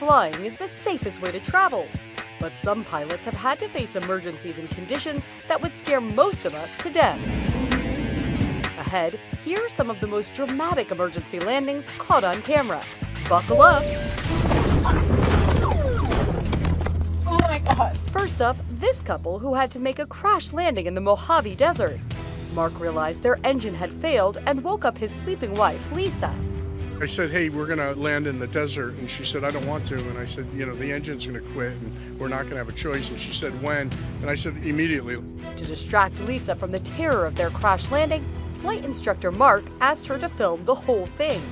flying is the safest way to travel. But some pilots have had to face emergencies in conditions that would scare most of us to death. Ahead, here are some of the most dramatic emergency landings caught on camera. Buckle up! Oh my God! First up, this couple who had to make a crash landing in the Mojave Desert. Mark realized their engine had failed and woke up his sleeping wife, Lisa. I said, hey, we're going to land in the desert. And she said, I don't want to. And I said, the engine's going to quit and we're not going to have a choice. And she said, when? And I said, immediately. To distract Lisa from the terror of their crash landing, flight instructor Mark asked her to film the whole thing.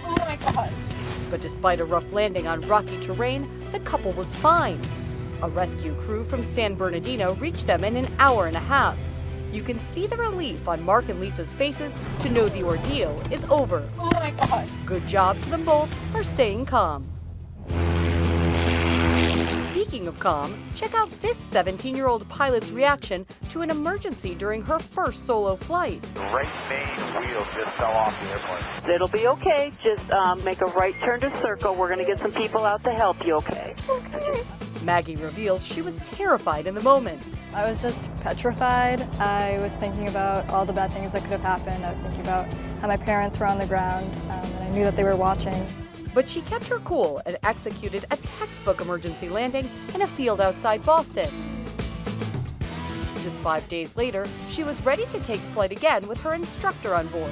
Oh my God! But despite a rough landing on rocky terrain, the couple was fine. A rescue crew from San Bernardino reached them in an hour and a half. You can see the relief on Mark and Lisa's faces to know the ordeal is over. Oh my God! Good job to them both for staying calm. Speaking of calm, check out this 17-year-old pilot's reaction to an emergency during her first solo flight. The right main wheel just fell off the airplane. It'll be okay. Just make a right turn to circle. We're going to get some people out to help you, okay? Okay. Maggie reveals she was terrified in the moment. I was just petrified. I was thinking about all the bad things that could have happened. I was thinking about how my parents were on the ground, and I knew that they were watching. But she kept her cool and executed a textbook emergency landing in a field outside Boston. Just 5 days later, she was ready to take flight again with her instructor on board.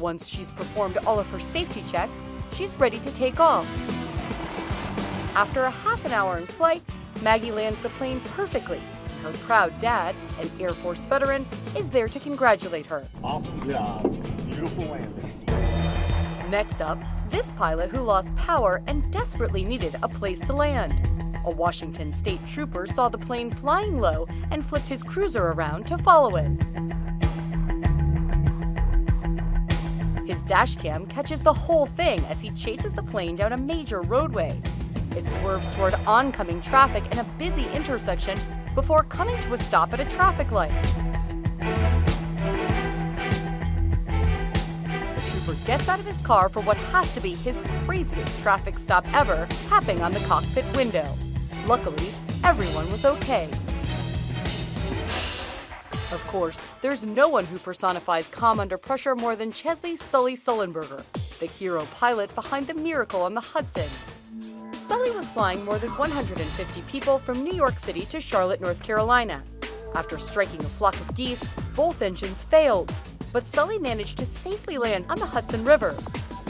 Once she's performed all of her safety checks, she's ready to take off. After a half an hour in flight, Maggie lands the plane perfectly. Her proud dad, an Air Force veteran, is there to congratulate her. Awesome job. Beautiful landing. Next up, this pilot who lost power and desperately needed a place to land. A Washington state trooper saw the plane flying low and flipped his cruiser around to follow it. His dash cam catches the whole thing as he chases the plane down a major roadway. It swerves toward oncoming traffic in a busy intersection before coming to a stop at a traffic light. The trooper gets out of his car for what has to be his craziest traffic stop ever, tapping on the cockpit window. Luckily, everyone was okay. Of course, there's no one who personifies calm under pressure more than Chesley Sully Sullenberger, the hero pilot behind the miracle on the Hudson. Sully was flying more than 150 people from New York City to Charlotte, North Carolina. After striking a flock of geese, both engines failed, but Sully managed to safely land on the Hudson River.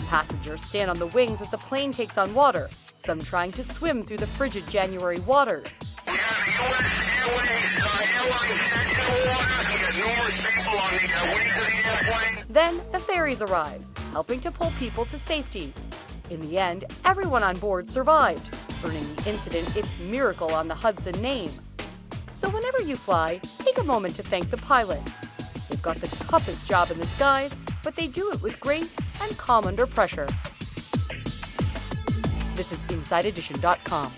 Passengers stand on the wings as the plane takes on water, some trying to swim through the frigid January waters. We have U.S. Airways numerous people on the wings of the airplane. Then the ferries arrive, helping to pull people to safety. In the end, everyone on board survived, earning the incident its Miracle on the Hudson name. So whenever you fly, take a moment to thank the pilot. They've got the toughest job in the skies, but they do it with grace and calm under pressure. This is InsideEdition.com.